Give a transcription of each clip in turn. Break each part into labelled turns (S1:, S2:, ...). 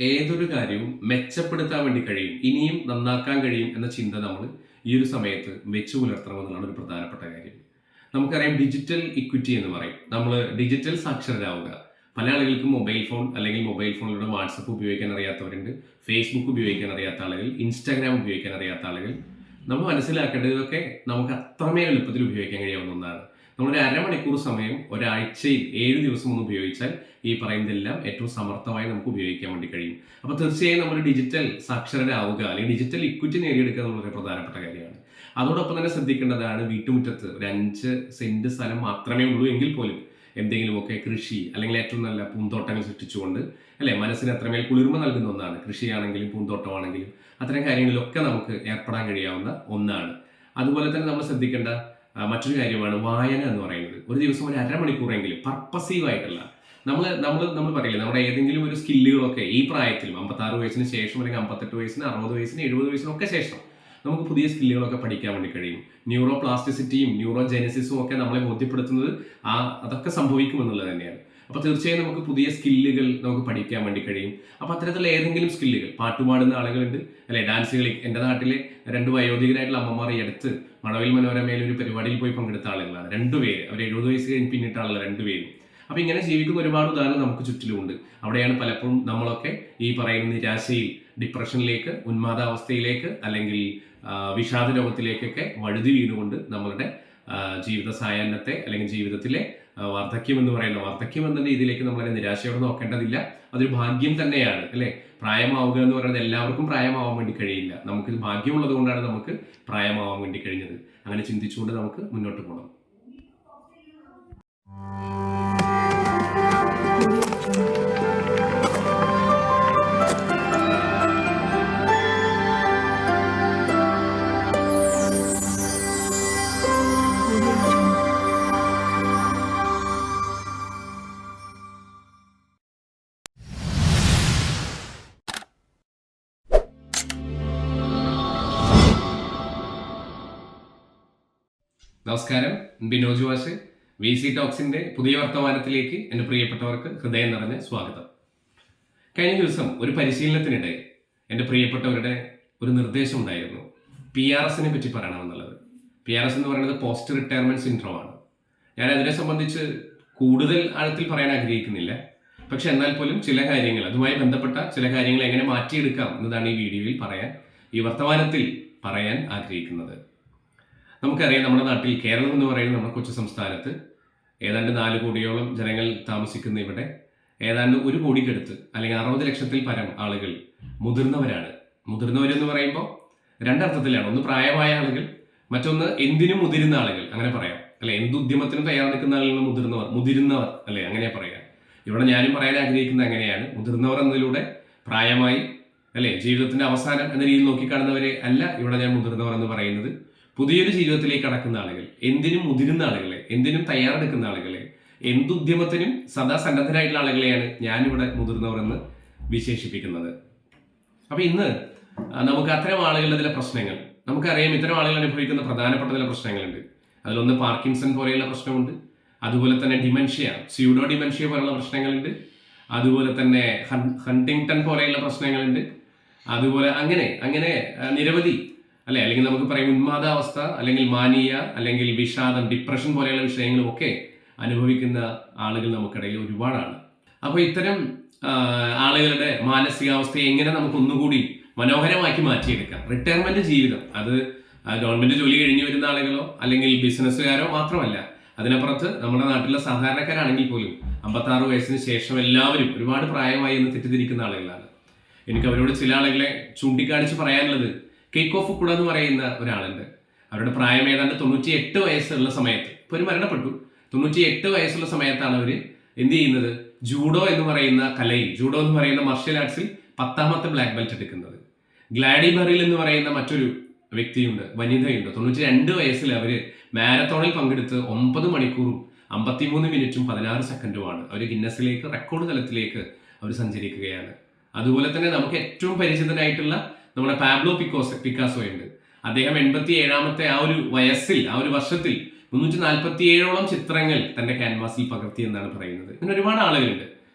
S1: ഏതൊരു കാര്യവും മെച്ചപ്പെടുത്താൻ വേണ്ടി കഴിയും, ഇനിയും നന്നാക്കാൻ കഴിയും എന്ന ചിന്ത നമ്മൾ ഈ ഒരു സമയത്ത് വെച്ചു പുലർത്തണമെന്നാണ് ഒരു പ്രധാനപ്പെട്ട കാര്യം. നമുക്കറിയാം, ഡിജിറ്റൽ ഇക്വിറ്റി എന്ന് പറയും. നമ്മൾ ഡിജിറ്റൽ സാക്ഷരരാവുക. പല ആളുകൾക്കും മൊബൈൽ ഫോൺ അല്ലെങ്കിൽ മൊബൈൽ ഫോണിലൂടെ വാട്സപ്പ് ഉപയോഗിക്കാൻ അറിയാത്തവരുണ്ട്, ഫേസ്ബുക്ക് ഉപയോഗിക്കാൻ അറിയാത്ത ആളുകൾ, ഇൻസ്റ്റാഗ്രാം ഉപയോഗിക്കാൻ അറിയാത്ത ആളുകൾ. നമ്മൾ മനസ്സിലാക്കേണ്ടത് ഇതൊക്കെ നമുക്ക് അത്രമേൽ എളുപ്പത്തിൽ ഉപയോഗിക്കാൻ കഴിയാവുന്ന ഒന്നാണ്. നമ്മളൊരു അരമണിക്കൂർ സമയം ഒരാഴ്ചയിൽ 7 ദിവസം ഒന്ന് ഉപയോഗിച്ചാൽ ഈ പറയുന്നതെല്ലാം ഏറ്റവും സമർത്ഥമായി നമുക്ക് ഉപയോഗിക്കാൻ വേണ്ടി കഴിയും. അപ്പോൾ തീർച്ചയായും നമ്മൾ ഡിജിറ്റൽ സാക്ഷരരാവുക അല്ലെങ്കിൽ ഡിജിറ്റൽ ഇക്വിറ്റി നേടിയെടുക്കുക എന്നുള്ളത് പ്രധാനപ്പെട്ട കാര്യമാണ്. അതോടൊപ്പം തന്നെ ശ്രദ്ധിക്കേണ്ടതാണ്, വീട്ടുമുറ്റത്ത് ഒരു 5 സെന്റ് സ്ഥലം മാത്രമേ ഉള്ളൂ എങ്കിൽ പോലും എന്തെങ്കിലുമൊക്കെ കൃഷി അല്ലെങ്കിൽ ഏറ്റവും നല്ല പൂന്തോട്ടങ്ങൾ സൃഷ്ടിച്ചുകൊണ്ട്, അല്ലെ, മനസ്സിന് അത്രമേൽ കുളിർമ നൽകുന്ന ഒന്നാണ്. കൃഷിയാണെങ്കിലും പൂന്തോട്ടമാണെങ്കിലും അത്തരം കാര്യങ്ങളിലൊക്കെ നമുക്ക് ഏർപ്പെടാൻ കഴിയാവുന്ന ഒന്നാണ്. അതുപോലെ തന്നെ നമ്മൾ ശ്രദ്ധിക്കേണ്ട മറ്റൊരു കാര്യമാണ് വായന എന്ന് പറയുന്നത്. ഒരു ദിവസം ഒരു അരമണിക്കൂറെങ്കിലും പർപ്പസീവ് ആയിട്ടുള്ള നമ്മൾ പറയില്ലേ, നമ്മുടെ ഏതെങ്കിലും ഒരു സ്കില്ലുകളൊക്കെ ഈ പ്രായത്തിലും 56 വയസ്സിന് ശേഷം അല്ലെങ്കിൽ 58 വയസ്സിന് 60 വയസ്സിന് 70 വയസ്സിനൊക്കെ ശേഷം നമുക്ക് പുതിയ സ്കില്ലുകളൊക്കെ പഠിക്കാൻ വേണ്ടി കഴിയും. ന്യൂറോ പ്ലാസ്റ്റിസിറ്റിയും ന്യൂറോ ജെനസിസും ഒക്കെ നമ്മളെ ബോധ്യപ്പെടുത്തുന്നത് അതൊക്കെ സംഭവിക്കുമെന്നുള്ളത് തന്നെയാണ്. അപ്പോൾ തീർച്ചയായും നമുക്ക് പുതിയ സ്കില്ലുകൾ നമുക്ക് പഠിക്കാൻ വേണ്ടി കഴിയും. അപ്പോൾ അത്തരത്തിലുള്ള ഏതെങ്കിലും സ്കില്ലുകൾ, പാട്ടുപാടുന്ന ആളുകളുണ്ട്, അല്ലെ, ഡാൻസ് കളി. എൻ്റെ നാട്ടിലെ 2 വയോധികരായിട്ടുള്ള അമ്മമാർ ഈ അടുത്ത് മഴവിൽ മനോരമയിൽ ഒരു പരിപാടിയിൽ പോയി പങ്കെടുത്ത ആളുകളാണ്. 2 പേര്, അവർ 70 വയസ്സ് കഴിഞ്ഞ് പിന്നിട്ടാണുള്ള 2 പേരും. അപ്പോൾ ഇങ്ങനെ ജീവിക്കുന്ന ഒരുപാട് ഉദാഹരണം നമുക്ക് ചുറ്റിലുമുണ്ട്. അവിടെയാണ് പലപ്പോഴും നമ്മളൊക്കെ ഈ പറയുന്ന നിരാശയിൽ, ഡിപ്രഷനിലേക്ക്, ഉന്മാദാവസ്ഥയിലേക്ക് അല്ലെങ്കിൽ വിഷാദ രോഗത്തിലേക്കൊക്കെ വഴുതി വീണുകൊണ്ട് നമ്മളുടെ ജീവിത സായാഹ്നത്തെ അല്ലെങ്കിൽ ജീവിതത്തിലെ വാർദ്ധക്യം എന്ന രീതിയിലേക്ക് നമ്മളെ നിരാശയോടെ നോക്കേണ്ടതില്ല. അതൊരു ഭാഗ്യം തന്നെയാണ്, അല്ലെ. പ്രായമാവുക എന്ന് പറയുന്നത് എല്ലാവർക്കും പ്രായമാവാൻ വേണ്ടി കഴിയില്ല. നമുക്ക് ഭാഗ്യമുള്ളത് കൊണ്ടാണ് നമുക്ക് പ്രായമാവാൻ വേണ്ടി കഴിഞ്ഞത്. അങ്ങനെ ചിന്തിച്ചുകൊണ്ട് നമുക്ക് മുന്നോട്ട് പോകണം. നമസ്കാരം, ബിനോജ് വാഷ് VC ടോക്സിന്റെ പുതിയ വർത്തമാനത്തിലേക്ക് എൻ്റെ പ്രിയപ്പെട്ടവർക്ക് ഹൃദയം നിറഞ്ഞ സ്വാഗതം. കഴിഞ്ഞ ദിവസം ഒരു പരിശീലനത്തിനിടെ എൻ്റെ പ്രിയപ്പെട്ടവരുടെ ഒരു നിർദ്ദേശം ഉണ്ടായിരുന്നു, PRS പറ്റി പറയണമെന്നുള്ളത്. PRS എന്ന് പറയുന്നത് പോസ്റ്റ് റിട്ടയർമെന്റ് സിൻഡ്രോം ആണ്. ഞാൻ അതിനെ സംബന്ധിച്ച് കൂടുതൽ ആഴത്തിൽ പറയാൻ ആഗ്രഹിക്കുന്നില്ല. പക്ഷെ എന്നാൽ പോലും ചില കാര്യങ്ങൾ, അതുമായി ബന്ധപ്പെട്ട ചില കാര്യങ്ങൾ എങ്ങനെ മാറ്റിയെടുക്കാം എന്നതാണ് ഈ വീഡിയോയിൽ ഈ വർത്തമാനത്തിൽ പറയാൻ ആഗ്രഹിക്കുന്നത്. നമുക്കറിയാം, നമ്മുടെ നാട്ടിൽ കേരളം എന്ന് പറയുന്ന നമ്മുടെ കൊച്ചു സംസ്ഥാനത്ത് ഏതാണ്ട് 4 കോടിയോളം ജനങ്ങൾ താമസിക്കുന്ന ഇവിടെ ഏതാണ്ട് 1 കോടിക്കടുത്ത് അല്ലെങ്കിൽ 60 ലക്ഷത്തിൽ പരം ആളുകൾ മുതിർന്നവരാണ്. മുതിർന്നവരെന്ന് പറയുമ്പോൾ 2 അർത്ഥത്തിലാണ്. ഒന്ന് പ്രായമായ ആളുകൾ, മറ്റൊന്ന് എന്തിനും മുതിരുന്ന ആളുകൾ, അങ്ങനെ പറയാം, അല്ലെ. എന്തുദ്യമത്തിനും തയ്യാർ നിൽക്കുന്ന ആളുകൾ മുതിരുന്നവർ, അല്ലെ, അങ്ങനെ പറയാം. ഇവിടെ ഞാനും പറയാൻ ആഗ്രഹിക്കുന്നത് അങ്ങനെയാണ്. മുതിർന്നവർ എന്നതിലൂടെ പ്രായമായി, അല്ലെ, ജീവിതത്തിന്റെ അവസാനം എന്ന രീതിയിൽ നോക്കിക്കാണുന്നവരെ അല്ല ഇവിടെ ഞാൻ മുതിർന്നവർ എന്ന് പറയുന്നത്. പുതിയൊരു ജീവിതത്തിലേക്ക് കടക്കുന്ന ആളുകൾ, എന്തിനും മുതിരുന്ന ആളുകളെ, എന്തിനും തയ്യാറെടുക്കുന്ന ആളുകളെ, എന്തുദ്യമത്തിനും സദാ സന്നദ്ധരായിട്ടുള്ള ആളുകളെയാണ് ഞാനിവിടെ മുതിർന്നവർ എന്ന് വിശേഷിപ്പിക്കുന്നത്. അപ്പൊ ഇന്ന് നമുക്ക് അത്തരം ആളുകളുടെ ചില പ്രശ്നങ്ങൾ നമുക്കറിയാം. ഇത്തരം ആളുകൾ അനുഭവിക്കുന്ന പ്രധാനപ്പെട്ട ചില പ്രശ്നങ്ങളുണ്ട്. അതിലൊന്ന് പാർക്കിൻസൺ പോലെയുള്ള പ്രശ്നമുണ്ട്. അതുപോലെ തന്നെ ഡിമെൻഷ്യ, സ്യൂഡോ ഡിമെൻഷ്യ പോലെയുള്ള പ്രശ്നങ്ങളുണ്ട്. അതുപോലെ തന്നെ ഹണ്ടിങ്ടൺ പോലെയുള്ള പ്രശ്നങ്ങളുണ്ട്. അതുപോലെ അങ്ങനെ നിരവധി, അല്ലെ, അല്ലെങ്കിൽ നമുക്ക് പറയാം ഉന്മാദാവസ്ഥ, അല്ലെങ്കിൽ മാനീയ, അല്ലെങ്കിൽ വിഷാദം, ഡിപ്രഷൻ പോലെയുള്ള വിഷയങ്ങളും ഒക്കെ അനുഭവിക്കുന്ന ആളുകൾ നമുക്കിടയിൽ ഒരുപാടാണ്. അപ്പോൾ ഇത്തരം ആളുകളുടെ മാനസികാവസ്ഥയെ എങ്ങനെ നമുക്ക് ഒന്നുകൂടി മനോഹരമാക്കി മാറ്റിയെടുക്കാം? റിട്ടയർമെന്റ് ജീവിതം, അത് ഗവൺമെന്റ് ജോലി കഴിഞ്ഞു വരുന്ന ആളുകളോ അല്ലെങ്കിൽ ബിസിനസ്സുകാരോ മാത്രമല്ല, അതിനപ്പുറത്ത് നമ്മുടെ നാട്ടിലെ സാധാരണക്കാരാണെങ്കിൽ പോലും 56 വയസ്സിന് ശേഷം എല്ലാവരും ഒരുപാട് പ്രായമായി എന്ന് തെറ്റിദ്ധരിക്കുന്ന ആളുകളാണ്. എനിക്ക് അവരോട് ചില ആളുകളെ ചൂണ്ടിക്കാണിച്ച് പറയാനുള്ളത്, കേക്കോ ഫുക്കുഡ എന്ന് പറയുന്ന ഒരാളുണ്ട്. അവരുടെ പ്രായം ഏതാണ്ട് 98 വയസ്സുള്ള സമയത്ത്, ഇപ്പോൾ ഒരു മരണപ്പെട്ടു, 98 വയസ്സുള്ള സമയത്താണ് അവർ എന്ത് ചെയ്യുന്നത്? ജൂഡോ എന്ന് പറയുന്ന കലയിൽ, ജൂഡോ എന്ന് പറയുന്ന മാർഷ്യൽ ആർട്സിൽ 10ാമത്തെ ബ്ലാക്ക് ബെൽറ്റ് എടുക്കുന്നത്. ഗ്ലാഡി ബറിൽ എന്ന് പറയുന്ന മറ്റൊരു വ്യക്തിയുണ്ട്, വനിതയുണ്ട്. 92 വയസ്സിൽ അവർ മാരത്തോണിൽ പങ്കെടുത്ത് 9 മണിക്കൂറും 53 മിനിറ്റും 16 സെക്കൻഡുമാണ് അവർ ഗിന്നസിലേക്ക്, റെക്കോർഡ് തലത്തിലേക്ക് അവർ സഞ്ചരിക്കുകയാണ്. അതുപോലെ തന്നെ നമുക്ക് ഏറ്റവും പരിചിതനായിട്ടുള്ള നമ്മുടെ പാബ്ലോ പിക്കാസോ ഉണ്ട്. അദ്ദേഹം 87ാമത്തെ ആ ഒരു വയസ്സിൽ, ആ ഒരു വർഷത്തിൽ 347ഓളം ചിത്രങ്ങൾ തന്റെ ക്യാൻവാസിൽ പകർത്തി എന്നാണ് പറയുന്നത്. അങ്ങനെ ഒരുപാട് ആളുകളുണ്ട്,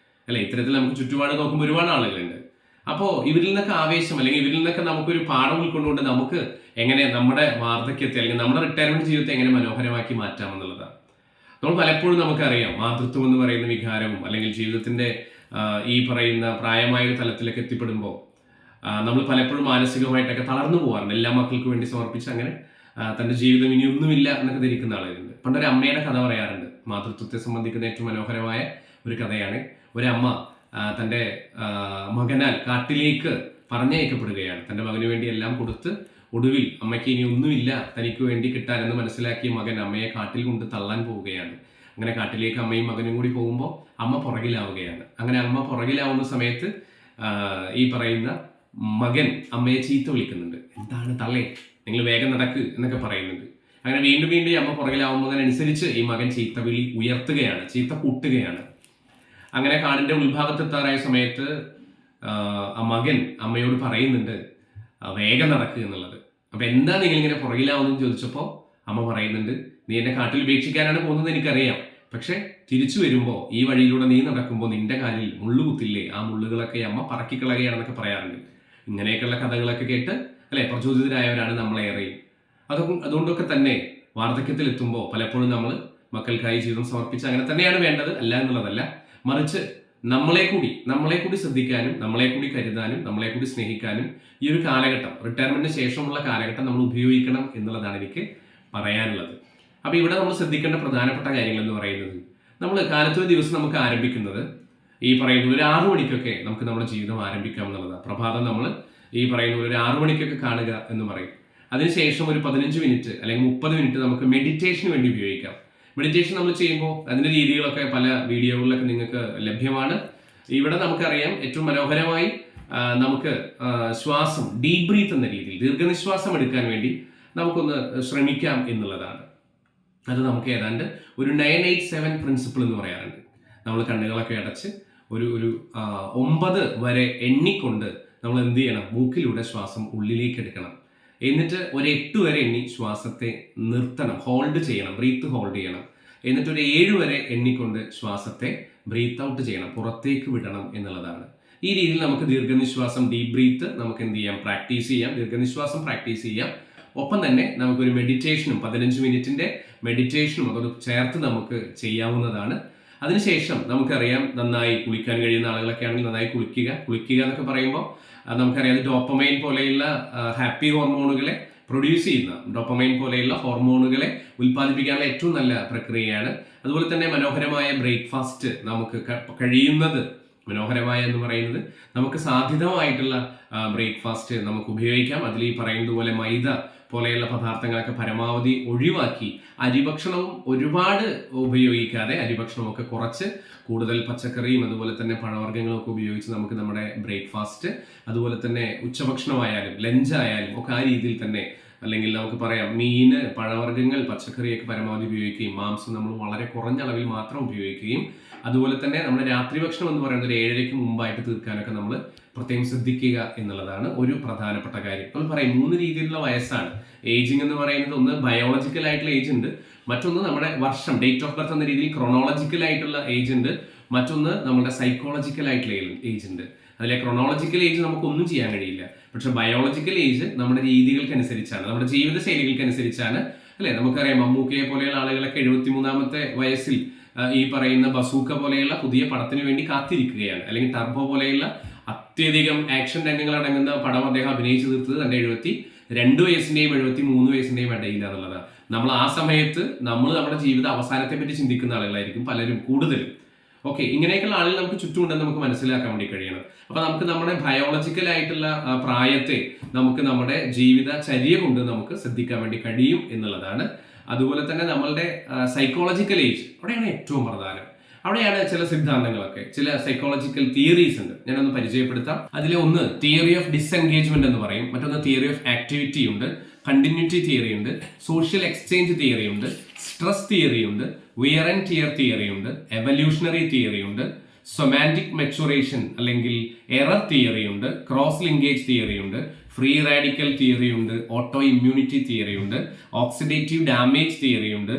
S1: അല്ലെ. ഇത്തരത്തിൽ നമുക്ക് ചുറ്റുപാട് നോക്കുമ്പോൾ ഒരുപാട് ആളുകളുണ്ട്. അപ്പോൾ ഇവരിൽ നിന്നൊക്കെ ആവേശം അല്ലെങ്കിൽ ഇവരിൽ നിന്നൊക്കെ നമുക്കൊരു പാഠം ഉൾക്കൊണ്ടുകൊണ്ട് നമുക്ക് എങ്ങനെ നമ്മുടെ വാർദ്ധക്യത്തെ അല്ലെങ്കിൽ നമ്മുടെ റിട്ടയർമെന്റ് ജീവിതത്തെ എങ്ങനെ മനോഹരമാക്കി മാറ്റാമെന്നുള്ളതാണ്. നമ്മൾ പലപ്പോഴും നമുക്കറിയാം മാതൃത്വം എന്ന് പറയുന്ന വികാരവും അല്ലെങ്കിൽ ജീവിതത്തിന്റെ ഈ പറയുന്ന പ്രായമായ തലത്തിലേക്ക് എത്തിപ്പെടുമ്പോൾ നമ്മൾ പലപ്പോഴും മാനസികമായിട്ടൊക്കെ തളർന്നു പോകാറുണ്ട്. എല്ലാ മക്കൾക്ക് വേണ്ടി സമർപ്പിച്ച് അങ്ങനെ തന്റെ ജീവിതം ഇനിയൊന്നുമില്ല എന്നൊക്കെ ധരിക്കുന്ന ആളുകളുണ്ട്. പണ്ടൊരു അമ്മയുടെ കഥ പറയാറുണ്ട്, മാതൃത്വത്തെ സംബന്ധിക്കുന്ന ഏറ്റവും മനോഹരമായ ഒരു കഥയാണ്. ഒരമ്മ തൻ്റെ മകനാൽ കാട്ടിലേക്ക് പറഞ്ഞയക്കപ്പെടുകയാണ്. തൻ്റെ മകന് വേണ്ടി എല്ലാം കൊടുത്ത് ഒടുവിൽ അമ്മയ്ക്ക് ഇനി ഒന്നുമില്ല തനിക്ക് വേണ്ടി കിട്ടാനെന്ന് മനസ്സിലാക്കിയ മകൻ അമ്മയെ കാട്ടിൽ കൊണ്ട് തള്ളാൻ പോവുകയാണ്. അങ്ങനെ കാട്ടിലേക്ക് അമ്മയും മകനും കൂടി പോകുമ്പോൾ അമ്മ പുറകിലാവുകയാണ്. അങ്ങനെ അമ്മ പുറകിലാവുന്ന സമയത്ത് ഈ പറയുന്ന മകൻ അമ്മയെ ചീത്ത വിളിക്കുന്നുണ്ട്. എന്താണ് തള്ളേ, നിങ്ങൾ വേഗം നടക്ക് എന്നൊക്കെ പറയുന്നുണ്ട്. അങ്ങനെ വീണ്ടും വീണ്ടും ഈ അമ്മ പുറകിലാവുന്നതിനനുസരിച്ച് ഈ മകൻ ചീത്ത വിളി ഉയർത്തുകയാണ്, ചീത്ത കൂട്ടുകയാണ്. അങ്ങനെ കാടിന്റെ ഉത്ഭാഗത്തെത്താറായ സമയത്ത് ആ മകൻ അമ്മയോട് പറയുന്നുണ്ട് വേഗം നടക്കുക എന്നുള്ളത്. അപ്പൊ എന്താ നിങ്ങൾ ഇങ്ങനെ പുറകിലാവുന്നെന്ന് ചോദിച്ചപ്പോൾ അമ്മ പറയുന്നുണ്ട്, നീ എന്നെ കാട്ടിൽ ഉപേക്ഷിക്കാനാണ് പോകുന്നത് എനിക്കറിയാം, പക്ഷെ തിരിച്ചു വരുമ്പോൾ ഈ വഴിയിലൂടെ നീ നടക്കുമ്പോൾ നിന്റെ കാലിൽ മുള്ളു കുത്തില്ലേ, ആ മുള്ളുകളൊക്കെ അമ്മ പറക്കിക്കളയുകയാണെന്നൊക്കെ പറയാറുണ്ട്. ഇങ്ങനെയൊക്കെയുള്ള കഥകളൊക്കെ കേട്ട് അല്ലെ പ്രചോദിതരായവരാണ് നമ്മളേറെയും. അതുകൊണ്ടൊക്കെ തന്നെ വാർദ്ധക്യത്തിൽ എത്തുമ്പോൾ പലപ്പോഴും നമ്മൾ മക്കൾക്കായി ജീവിതം സമർപ്പിച്ച് അങ്ങനെ തന്നെയാണ് വേണ്ടത്, അല്ല എന്നുള്ളതല്ല, മറിച്ച് നമ്മളെ കൂടി ശ്രദ്ധിക്കാനും നമ്മളെ കൂടി കരുതാനും നമ്മളെ കൂടി സ്നേഹിക്കാനും ഈ ഒരു കാലഘട്ടം, റിട്ടയർമെന്റിന് ശേഷമുള്ള കാലഘട്ടം നമ്മൾ ഉപയോഗിക്കണം എന്നുള്ളതാണ് എനിക്ക് പറയാനുള്ളത്. അപ്പൊ ഇവിടെ നമ്മൾ ശ്രദ്ധിക്കേണ്ട പ്രധാനപ്പെട്ട കാര്യങ്ങൾ എന്ന് പറയുന്നത്, നമ്മൾ കാലത്തൊരു ദിവസം നമുക്ക് ആരംഭിക്കുന്നത് ഈ പറയുന്ന ഒരു 6 മണിക്കൊക്കെ നമുക്ക് നമ്മുടെ ജീവിതം ആരംഭിക്കാം എന്നുള്ളതാണ്. പ്രഭാതം നമ്മൾ ഈ പറയുന്ന ഒരു 6 മണിക്കൊക്കെ കാണുക എന്ന് പറയും. അതിനുശേഷം ഒരു 15 മിനിറ്റ് അല്ലെങ്കിൽ 30 മിനിറ്റ് നമുക്ക് മെഡിറ്റേഷന് വേണ്ടി ഉപയോഗിക്കാം. മെഡിറ്റേഷൻ നമ്മൾ ചെയ്യുമ്പോൾ അതിന്റെ രീതികളൊക്കെ പല വീഡിയോകളിലൊക്കെ നിങ്ങൾക്ക് ലഭ്യമാണ്. ഇവിടെ നമുക്കറിയാം ഏറ്റവും മനോഹരമായി നമുക്ക് ശ്വാസം ഡീപ് ബ്രീത്ത് എന്ന രീതിയിൽ ദീർഘനിശ്വാസം എടുക്കാൻ വേണ്ടി നമുക്കൊന്ന് ശ്രമിക്കാം എന്നുള്ളതാണ്. അത് നമുക്ക് ഏതാണ്ട് ഒരു 987 പ്രിൻസിപ്പിൾ എന്ന് പറയാറുണ്ട്. നമ്മൾ കണ്ണുകളൊക്കെ അടച്ച് ഒരു 9 വരെ എണ്ണിക്കൊണ്ട് നമ്മൾ എന്ത് ചെയ്യണം, മൂക്കിലൂടെ ശ്വാസം ഉള്ളിലേക്ക് എടുക്കണം. എന്നിട്ട് ഒരു 8 വരെ എണ്ണി ശ്വാസത്തെ നിർത്തണം, ഹോൾഡ് ചെയ്യണം, ബ്രീത്ത് ഹോൾഡ് ചെയ്യണം. എന്നിട്ട് ഒരു 7 വരെ എണ്ണിക്കൊണ്ട് ശ്വാസത്തെ ബ്രീത്ത് ഔട്ട് ചെയ്യണം, പുറത്തേക്ക് വിടണം എന്നുള്ളതാണ്. ഈ രീതിയിൽ നമുക്ക് ദീർഘനിശ്വാസം ഡീപ് ബ്രീത്ത് നമുക്ക് എന്ത് ചെയ്യാം, പ്രാക്ടീസ് ചെയ്യാം, ദീർഘനിശ്വാസം പ്രാക്ടീസ് ചെയ്യാം. ഒപ്പം തന്നെ നമുക്കൊരു മെഡിറ്റേഷനും 15 മിനിറ്റിന്റെ മെഡിറ്റേഷനും അതോട് ചേർത്ത് നമുക്ക് ചെയ്യാവുന്നതാണ്. അതിനുശേഷം നമുക്കറിയാം നന്നായി കുളിക്കാൻ കഴിയുന്ന ആളുകളൊക്കെ ആണെങ്കിൽ നന്നായി കുളിക്കുക എന്നൊക്കെ പറയുമ്പോൾ നമുക്കറിയാം ഡോപ്പമൈൻ പോലെയുള്ള ഹാപ്പി ഹോർമോണുകളെ പ്രൊഡ്യൂസ് ചെയ്യുന്ന, ഡോപ്പമൈൻ പോലെയുള്ള ഹോർമോണുകളെ ഉൽപ്പാദിപ്പിക്കാനുള്ള ഏറ്റവും നല്ല പ്രക്രിയയാണ്. അതുപോലെ തന്നെ മനോഹരമായ ബ്രേക്ക്ഫാസ്റ്റ് നമുക്ക് കഴിയുന്നത്, മനോഹരമായ എന്ന് പറയുന്നത് നമുക്ക് സാധ്യതമായിട്ടുള്ള ബ്രേക്ക്ഫാസ്റ്റ് നമുക്ക് ഉപയോഗിക്കാം. അതിൽ ഈ പറയുന്നത് പോലെ മൈദ പോലെയുള്ള പദാർത്ഥങ്ങളൊക്കെ പരമാവധി ഒഴിവാക്കി അരിഭക്ഷണവും ഒരുപാട് ഉപയോഗിക്കാതെ അരിഭക്ഷണമൊക്കെ കുറച്ച് കൂടുതൽ പച്ചക്കറിയും അതുപോലെ തന്നെ പഴവർഗ്ഗങ്ങളും ഒക്കെ ഉപയോഗിച്ച് നമുക്ക് നമ്മുടെ ബ്രേക്ക്ഫാസ്റ്റ് അതുപോലെ തന്നെ ഉച്ചഭക്ഷണമായാലും ലഞ്ചായാലും ഒക്കെ ആ രീതിയിൽ തന്നെ, അല്ലെങ്കിൽ നമുക്ക് പറയാം മീന്, പഴവർഗ്ഗങ്ങൾ, പച്ചക്കറിയൊക്കെ പരമാവധി ഉപയോഗിക്കുകയും മാംസം നമ്മൾ വളരെ കുറഞ്ഞ അളവിൽ മാത്രം ഉപയോഗിക്കുകയും അതുപോലെ തന്നെ നമ്മുടെ രാത്രി ഭക്ഷണം എന്ന് പറയുന്നത് ഒരു 7:30 മുമ്പായിട്ട് തീർക്കാനൊക്കെ നമ്മൾ പ്രത്യേകം ശ്രദ്ധിക്കുക എന്നുള്ളതാണ് ഒരു പ്രധാനപ്പെട്ട കാര്യം. നമ്മൾ പറയും 3 രീതിയിലുള്ള വയസ്സാണ് ഏജിങ് എന്ന് പറയുന്നത്. ഒന്ന് ബയോളജിക്കൽ ആയിട്ടുള്ള ഏജ് ഉണ്ട്, മറ്റൊന്ന് നമ്മുടെ വർഷം ഡേറ്റ് ഓഫ് ബർത്ത് എന്ന രീതിയിൽ ക്രോണോളജിക്കൽ ആയിട്ടുള്ള ഏജ് ഉണ്ട്, മറ്റൊന്ന് നമ്മുടെ സൈക്കോളജിക്കൽ ആയിട്ടുള്ള ഏജ് ഉണ്ട്. അതിലെ ക്രോണോളജിക്കൽ ഏജ് നമുക്കൊന്നും ചെയ്യാൻ കഴിയില്ല, പക്ഷെ ബയോളജിക്കൽ ഏജ് നമ്മുടെ രീതികൾക്കനുസരിച്ചാണ്, നമ്മുടെ ജീവിത ശൈലികൾക്കനുസരിച്ചാണ് അല്ലെ. നമുക്കറിയാം മമ്മൂക്കയെ പോലെയുള്ള ആളുകളൊക്കെ 73-ാമത്തെ വയസ്സിൽ ഈ പറയുന്ന ബസൂക്ക പോലെയുള്ള പുതിയ പടത്തിന് വേണ്ടി കാത്തിരിക്കുകയാണ്, അല്ലെങ്കിൽ ടർബോ പോലെയുള്ള അത്യധികം ആക്ഷൻ രംഗങ്ങൾ അടങ്ങുന്ന പടം അദ്ദേഹം അഭിനയിച്ചു തീർത്തത് തന്റെ 72 വയസ്സിന്റെയും 73 വയസ്സിന്റെയും ഇടയിലാന്നുള്ളതാണ്. നമ്മൾ ആ സമയത്ത് നമ്മുടെ ജീവിത അവസാനത്തെ പറ്റി ചിന്തിക്കുന്ന ആളുകളായിരിക്കും പലരും കൂടുതലും. ഓക്കെ, ഇങ്ങനെയൊക്കെയുള്ള ആളുകൾ നമുക്ക് ചുറ്റുമുണ്ടെന്ന് നമുക്ക് മനസ്സിലാക്കാൻ വേണ്ടി കഴിയണം. അപ്പൊ നമുക്ക് നമ്മുടെ ബയോളജിക്കൽ ആയിട്ടുള്ള പ്രായത്തെ നമുക്ക് നമ്മുടെ ജീവിതചര്യ കൊണ്ട് നമുക്ക് ശ്രദ്ധിക്കാൻ വേണ്ടി കഴിയും എന്നുള്ളതാണ്. അതുപോലെ തന്നെ നമ്മളുടെ സൈക്കോളജിക്കൽ ഏജ് അവിടെയാണ് ഏറ്റവും പ്രധാനം. അവിടെയാണ് ചില സിദ്ധാന്തങ്ങളൊക്കെ, ചില സൈക്കോളജിക്കൽ തിയറീസ് ഉണ്ട്, ഞാനൊന്ന് പരിചയപ്പെടുത്താം. അതിലെ ഒന്ന് തിയറി ഓഫ് ഡിസ്എൻഗേജ്മെന്റ് എന്ന് പറയും, മറ്റൊന്ന് തിയറി ഓഫ് ആക്ടിവിറ്റി ഉണ്ട്, കണ്ടിന്യൂറ്റി തിയറി ഉണ്ട്, സോഷ്യൽ എക്സ്ചേഞ്ച് തിയറി ഉണ്ട്, സ്ട്രെസ് തിയറി ഉണ്ട്, വിയർ ആൻഡ് ടിയർ തിയറി ഉണ്ട്, എവല്യൂഷണറി തിയറി ഉണ്ട്, സൊമാന്റിക് മെച്ചുറേഷൻ അല്ലെങ്കിൽ എറർ തിയറി ഉണ്ട്, ക്രോസ് ലിങ്കേജ് തിയറി ഉണ്ട്, ഫ്രീ റാഡിക്കൽ തിയറി ഉണ്ട്, ഓട്ടോ ഇമ്മ്യൂണിറ്റി തിയറി ഉണ്ട്, ഓക്സിഡേറ്റീവ് ഡാമേജ് തിയറി ഉണ്ട്,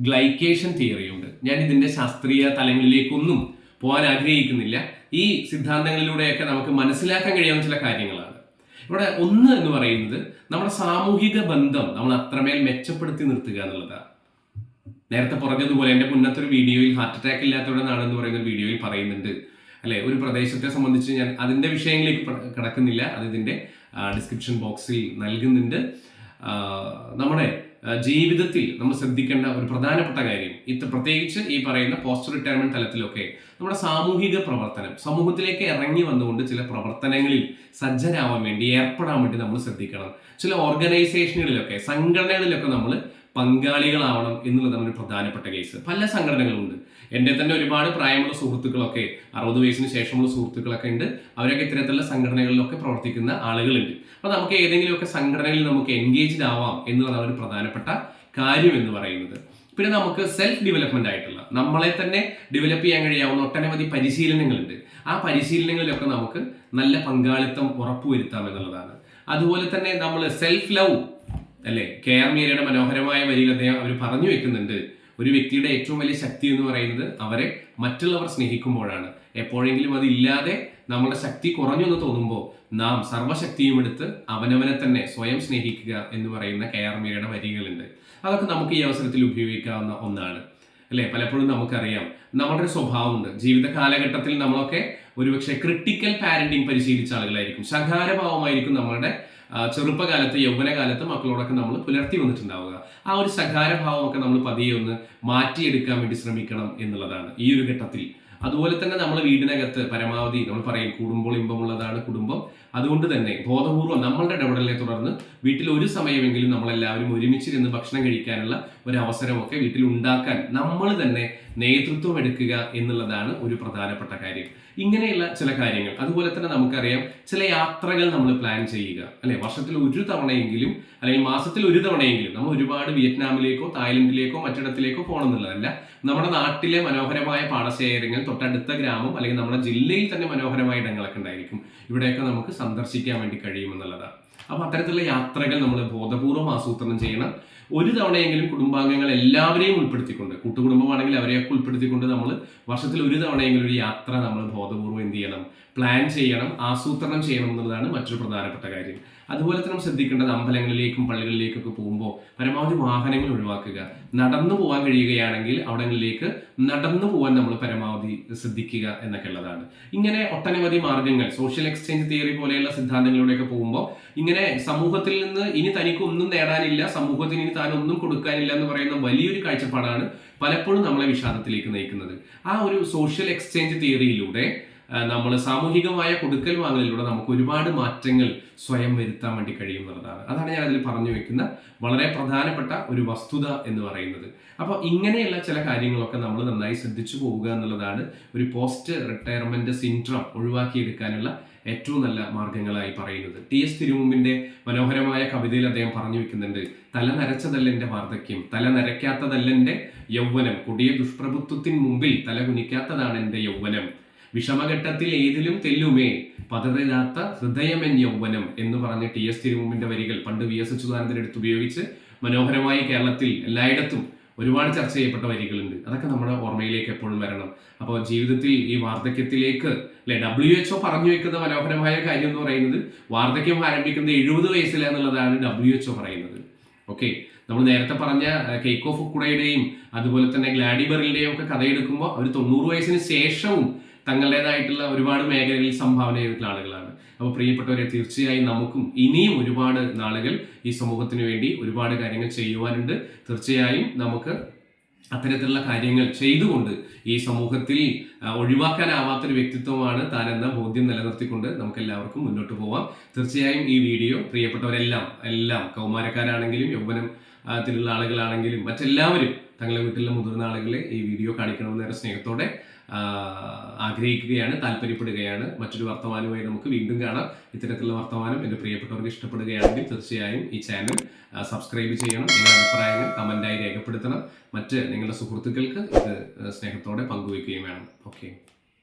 S1: ഗ്ലൈക്കേഷൻ തിയറി ഉണ്ട്. ഞാൻ ഇതിന്റെ ശാസ്ത്രീയ തലങ്ങളിലേക്കൊന്നും പോകാൻ ആഗ്രഹിക്കുന്നില്ല. ഈ സിദ്ധാന്തങ്ങളിലൂടെയൊക്കെ നമുക്ക് മനസ്സിലാക്കാൻ കഴിയാവുന്ന ചില കാര്യങ്ങളാണ്. ഇവിടെ ഒന്ന് എന്ന് പറയുന്നത് നമ്മുടെ സാമൂഹിക ബന്ധം നമ്മൾ അത്രമേൽ മെച്ചപ്പെടുത്തി നിർത്തുക എന്നുള്ളതാണ്. നേരത്തെ പറഞ്ഞതുപോലെ എൻ്റെ മുന്നത്തെ ഒരു വീഡിയോയിൽ ഹാർട്ട് അറ്റാക്ക് ഇല്ലാത്തവരുടെ നാടെന്ന് പറയുന്ന ഒരു വീഡിയോയിൽ പറയുന്നുണ്ട് അല്ലെ, ഒരു പ്രദേശത്തെ സംബന്ധിച്ച് ഞാൻ അതിൻ്റെ വിഷയങ്ങളിലേക്ക് കടക്കുന്നില്ല, അത് ഇതിൻ്റെ ഡിസ്ക്രിപ്ഷൻ ബോക്സിൽ നൽകുന്നുണ്ട്. നമ്മുടെ ജീവിതത്തിൽ നമ്മൾ ശ്രദ്ധിക്കേണ്ട ഒരു പ്രധാനപ്പെട്ട കാര്യം പ്രത്യേകിച്ച് ഈ പറയുന്ന പോസ്റ്റ് റിട്ടയർമെന്റ് തലത്തിലൊക്കെ നമ്മുടെ സാമൂഹിക പ്രവർത്തനം, സമൂഹത്തിലേക്ക് ഇറങ്ങി വന്നുകൊണ്ട് ചില പ്രവർത്തനങ്ങളിൽ സജ്ജരാവാൻ വേണ്ടി ഏർപ്പെടാൻ വേണ്ടി നമ്മൾ ശ്രദ്ധിക്കണം. ചില ഓർഗനൈസേഷനുകളിലൊക്കെ സംഘടനകളിലൊക്കെ നമ്മൾ പങ്കാളികളാവണം എന്നുള്ളതാണ് ഒരു പ്രധാനപ്പെട്ട കേസ്. പല സംഘടനകളുണ്ട്. എൻ്റെ തന്നെ ഒരുപാട് പ്രായമുള്ള സുഹൃത്തുക്കളൊക്കെ 60 വയസ്സിന് ശേഷമുള്ള സുഹൃത്തുക്കളൊക്കെ ഉണ്ട്. അവരൊക്കെ ഇത്തരത്തിലുള്ള സംഘടനകളിലൊക്കെ പ്രവർത്തിക്കുന്ന ആളുകളുണ്ട്. അപ്പോൾ നമുക്ക് ഏതെങ്കിലുമൊക്കെ സംഘടനയിൽ നമുക്ക് എൻഗേജ്ഡ് ആവാം എന്നുള്ളതാണ് ഒരു പ്രധാനപ്പെട്ട കാര്യം എന്ന് പറയുന്നത്. പിന്നെ നമുക്ക് സെൽഫ് ഡെവലപ്മെന്റ് ആയിട്ടുള്ള നമ്മളെ തന്നെ ഡെവലപ്പ് ചെയ്യാൻ കഴിയാവുന്ന ഒട്ടനവധി പരിശീലനങ്ങളുണ്ട്. ആ പരിശീലനങ്ങളിലൊക്കെ നമുക്ക് നല്ല പങ്കാളിത്തം ഉറപ്പുവരുത്താം എന്നുള്ളതാണ്. അതുപോലെ തന്നെ നമ്മൾ സെൽഫ് ലവ് അല്ലെ, കെ.ആർ. മീരയുടെ മനോഹരമായ വരികൾ അദ്ദേഹം അവർ പറഞ്ഞു വെക്കുന്നുണ്ട്. ഒരു വ്യക്തിയുടെ ഏറ്റവും വലിയ ശക്തി എന്ന് പറയുന്നത് അവരെ മറ്റുള്ളവർ സ്നേഹിക്കുമ്പോഴാണ്. എപ്പോഴെങ്കിലും അതില്ലാതെ നമ്മുടെ ശക്തി കുറഞ്ഞു എന്ന് തോന്നുമ്പോൾ നാം സർവ്വശക്തിയും എടുത്ത് അവനവനെ തന്നെ സ്വയം സ്നേഹിക്കുക എന്ന് പറയുന്ന കെ.ആർ. മീരയുടെ വരികളുണ്ട്. അതൊക്കെ നമുക്ക് ഈ അവസരത്തിൽ ഉപയോഗിക്കാവുന്ന ഒന്നാണ് അല്ലെ. പലപ്പോഴും നമുക്കറിയാം നമ്മുടെ ഒരു സ്വഭാവമുണ്ട്. ജീവിത കാലഘട്ടത്തിൽ നമ്മളൊക്കെ ഒരുപക്ഷെ ക്രിട്ടിക്കൽ പാരന്റിങ് പരിശീലിച്ച ആളുകളായിരിക്കും. ശകാരഭാവമായിരിക്കും നമ്മളുടെ ചെറുപ്പകാലത്ത് യൗവനകാലത്ത് മക്കളോടൊക്കെ നമ്മൾ പുലർത്തി വന്നിട്ടുണ്ടാവുക. ആ ഒരു ശകാരഭാവമൊക്കെ നമ്മൾ പതിയെ ഒന്ന് മാറ്റിയെടുക്കാൻ വേണ്ടി ശ്രമിക്കണം എന്നുള്ളതാണ് ഈ ഒരു ഘട്ടത്തിൽ. അതുപോലെ തന്നെ നമ്മൾ വീടിനകത്ത് പരമാവധി നമ്മൾ പറയും കൂടുമ്പോൾ ഇമ്പമുള്ളതാണ് കുടുംബം. അതുകൊണ്ട് തന്നെ ബോധപൂർവം നമ്മളുടെ ഇടപെടലിനെ തുടർന്ന് വീട്ടിൽ ഒരു സമയമെങ്കിലും നമ്മളെല്ലാവരും ഒരുമിച്ചിരുന്ന് ഭക്ഷണം കഴിക്കാനുള്ള ഒരു അവസരമൊക്കെ വീട്ടിൽ ഉണ്ടാക്കാൻ നമ്മൾ തന്നെ നേതൃത്വം എടുക്കുക എന്നുള്ളതാണ് ഒരു പ്രധാനപ്പെട്ട കാര്യം. ഇങ്ങനെയുള്ള ചില കാര്യങ്ങൾ. അതുപോലെ തന്നെ നമുക്കറിയാം ചില യാത്രകൾ നമ്മൾ പ്ലാൻ ചെയ്യുക അല്ലെ. വർഷത്തിൽ ഒരു തവണയെങ്കിലും അല്ലെങ്കിൽ മാസത്തിൽ ഒരു തവണയെങ്കിലും നമ്മൾ ഒരുപാട് വിയറ്റ്നാമിലേക്കോ തായ്ലൻഡിലേക്കോ മറ്റിടത്തിലേക്കോ പോകണം എന്നുള്ളതല്ല. നമ്മുടെ നാട്ടിലെ മനോഹരമായ പാടശേഖരങ്ങൾ, തൊട്ടടുത്ത ഗ്രാമം അല്ലെങ്കിൽ നമ്മുടെ ജില്ലയിൽ തന്നെ മനോഹരമായ ഇടങ്ങളൊക്കെ ഉണ്ടായിരിക്കും. ഇവിടെയൊക്കെ നമുക്ക് സന്ദർശിക്കാൻ വേണ്ടി കഴിയുമെന്നുള്ളതാണ്. അപ്പൊ അത്തരത്തിലുള്ള യാത്രകൾ നമ്മൾ ബോധപൂർവം ആസൂത്രണം ചെയ്യണം. ഒരു തവണയെങ്കിലും കുടുംബാംഗങ്ങൾ എല്ലാവരെയും ഉൾപ്പെടുത്തിക്കൊണ്ട്, കൂട്ടുകുടുംബമാണെങ്കിൽ അവരെയൊക്കെ ഉൾപ്പെടുത്തിക്കൊണ്ട് നമ്മൾ വർഷത്തിൽ ഒരു തവണയെങ്കിലും ഒരു യാത്ര നമ്മൾ ബോധപൂർവം എന്ത് ചെയ്യണം, പ്ലാൻ ചെയ്യണം, ആസൂത്രണം ചെയ്യണം എന്നുള്ളതാണ് മറ്റൊരു പ്രധാനപ്പെട്ട കാര്യം. അതുപോലെ തന്നെ ശ്രദ്ധിക്കേണ്ടത് അമ്പലങ്ങളിലേക്കും പള്ളികളിലേക്കൊക്കെ പോകുമ്പോൾ പരമാവധി വാഹനങ്ങൾ ഒഴിവാക്കുക. നടന്നു പോകാൻ കഴിയുകയാണെങ്കിൽ അവിടങ്ങളിലേക്ക് നടന്നു പോകാൻ നമ്മൾ പരമാവധി ശ്രദ്ധിക്കുക എന്നൊക്കെ ഉള്ളതാണ്. ഇങ്ങനെ ഒട്ടനവധി മാർഗങ്ങൾ സോഷ്യൽ എക്സ്ചേഞ്ച് തിയറി പോലെയുള്ള സിദ്ധാന്തങ്ങളിലൂടെയൊക്കെ പോകുമ്പോൾ ഇങ്ങനെ സമൂഹത്തിൽ നിന്ന് ഇനി തനിക്ക് ഒന്നും നേടാനില്ല, സമൂഹത്തിന് ഇനി താൻ ഒന്നും കൊടുക്കാനില്ല എന്ന് പറയുന്ന വലിയൊരു കാഴ്ചപ്പാടാണ് പലപ്പോഴും നമ്മളെ വിഷാദത്തിലേക്ക് നയിക്കുന്നത്. ആ ഒരു സോഷ്യൽ എക്സ്ചേഞ്ച് തിയറിയിലൂടെ നമ്മൾ സാമൂഹികമായ കൊടുക്കൽ വാങ്ങലിലൂടെ നമുക്ക് ഒരുപാട് മാറ്റങ്ങൾ സ്വയം വരുത്താൻ വേണ്ടി കഴിയുന്നതാണ്. അതാണ് ഞാൻ അതിൽ പറഞ്ഞു വെക്കുന്ന വളരെ പ്രധാനപ്പെട്ട ഒരു വസ്തുത എന്ന് പറയുന്നത്. അപ്പോൾ ഇങ്ങനെയുള്ള ചില കാര്യങ്ങളൊക്കെ നമ്മൾ നന്നായി ശ്രദ്ധിച്ചു പോവുക എന്നുള്ളതാണ് ഒരു പോസ്റ്റ് റിട്ടയർമെന്റ് സിൻഡ്രം ഒഴിവാക്കിയെടുക്കാനുള്ള ഏറ്റവും നല്ല മാർഗങ്ങളായി പറയുന്നത്. ടി.എസ്. തിരുമുമ്പിന്റെ മനോഹരമായ കവിതയിൽ അദ്ദേഹം പറഞ്ഞു വെക്കുന്നുണ്ട്, തല നരച്ചതല്ലെന്റെ വാർദ്ധക്യം, തല നരയ്ക്കാത്തതല്ലെന്റെ യൗവനം, കൊടിയ ദുഷ്പ്രഭുത്വത്തിന് മുമ്പിൽ തല കുനിക്കാത്തതാണ് എന്റെ യൗവനം, വിഷമഘട്ടത്തിൽ ഏതിലും തെല്ലുമേ പതറില്ലാത്ത ഹൃദയമെൻ യൗവനം എന്ന് പറഞ്ഞ് ടി.എസ്. തിരുമുമ്പിന്റെ വരികൾ പണ്ട് വി.എസ്. അച്യുതാനന്ദൻ എടുത്ത് ഉപയോഗിച്ച് മനോഹരമായി കേരളത്തിൽ എല്ലായിടത്തും ഒരുപാട് ചർച്ച ചെയ്യപ്പെട്ട വരികളുണ്ട്. അതൊക്കെ നമ്മുടെ ഓർമ്മയിലേക്ക് എപ്പോഴും വരണം. അപ്പോൾ ജീവിതത്തിൽ ഈ വാർദ്ധക്യത്തിലേക്ക് അല്ലെ, WHO പറഞ്ഞു വെക്കുന്ന മനോഹരമായ കാര്യം എന്ന് പറയുന്നത് വാർദ്ധക്യം ആരംഭിക്കുന്നത് 70 വയസ്സിലാന്നുള്ളതാണ് WHO പറയുന്നത്. ഓക്കെ, നമ്മൾ നേരത്തെ പറഞ്ഞ കെയ്ക്കോ ഫുക്കുഡയുടെയും അതുപോലെ തന്നെ ഗ്ലാഡിബറിന്റെയും ഒക്കെ കഥയെടുക്കുമ്പോൾ അവർ 90 വയസ്സിന് ശേഷവും തങ്ങളുടേതായിട്ടുള്ള ഒരുപാട് മേഖലകളിൽ സംഭാവന ചെയ്തിട്ടുള്ള ആളുകളാണ്. അപ്പോൾ പ്രിയപ്പെട്ടവരെ, തീർച്ചയായും നമുക്കും ഇനിയും ഒരുപാട് നാളുകൾ ഈ സമൂഹത്തിന് വേണ്ടി ഒരുപാട് കാര്യങ്ങൾ ചെയ്യുവാനുണ്ട്. തീർച്ചയായും നമുക്ക് അത്തരത്തിലുള്ള കാര്യങ്ങൾ ചെയ്തുകൊണ്ട് ഈ സമൂഹത്തിൽ ഒഴിവാക്കാനാവാത്തൊരു വ്യക്തിത്വമാണ് താനെന്ന ബോധ്യം നിലനിർത്തിക്കൊണ്ട് നമുക്ക് എല്ലാവർക്കും മുന്നോട്ട് പോവാം. തീർച്ചയായും ഈ വീഡിയോ പ്രിയപ്പെട്ടവരെല്ലാം കൗമാരക്കാരാണെങ്കിലും യൗവനത്തിലുള്ള ആളുകളാണെങ്കിലും മറ്റെല്ലാവരും തങ്ങളുടെ വീട്ടിലെ മുതിർന്ന ആളുകളെ ഈ വീഡിയോ കാണിക്കണമെന്നേറെ സ്നേഹത്തോടെ ആഗ്രഹിക്കുകയാണ്, താല്പര്യപ്പെടുകയാണ്. മറ്റൊരു വർത്തമാനവുമായി നമുക്ക് വീണ്ടും കാണാം. ഇത്തരത്തിലുള്ള വർത്തമാനം എൻ്റെ പ്രിയപ്പെട്ടവർക്ക് ഇഷ്ടപ്പെടുകയാണെങ്കിൽ തീർച്ചയായും ഈ ചാനൽ സബ്സ്ക്രൈബ് ചെയ്യണം. നിങ്ങളുടെ അഭിപ്രായങ്ങൾ കമൻ്റായി രേഖപ്പെടുത്തണം. മറ്റ് നിങ്ങളുടെ സുഹൃത്തുക്കൾക്ക് ഇത് സ്നേഹത്തോടെ പങ്കുവയ്ക്കുകയും വേണം. ഓക്കെ.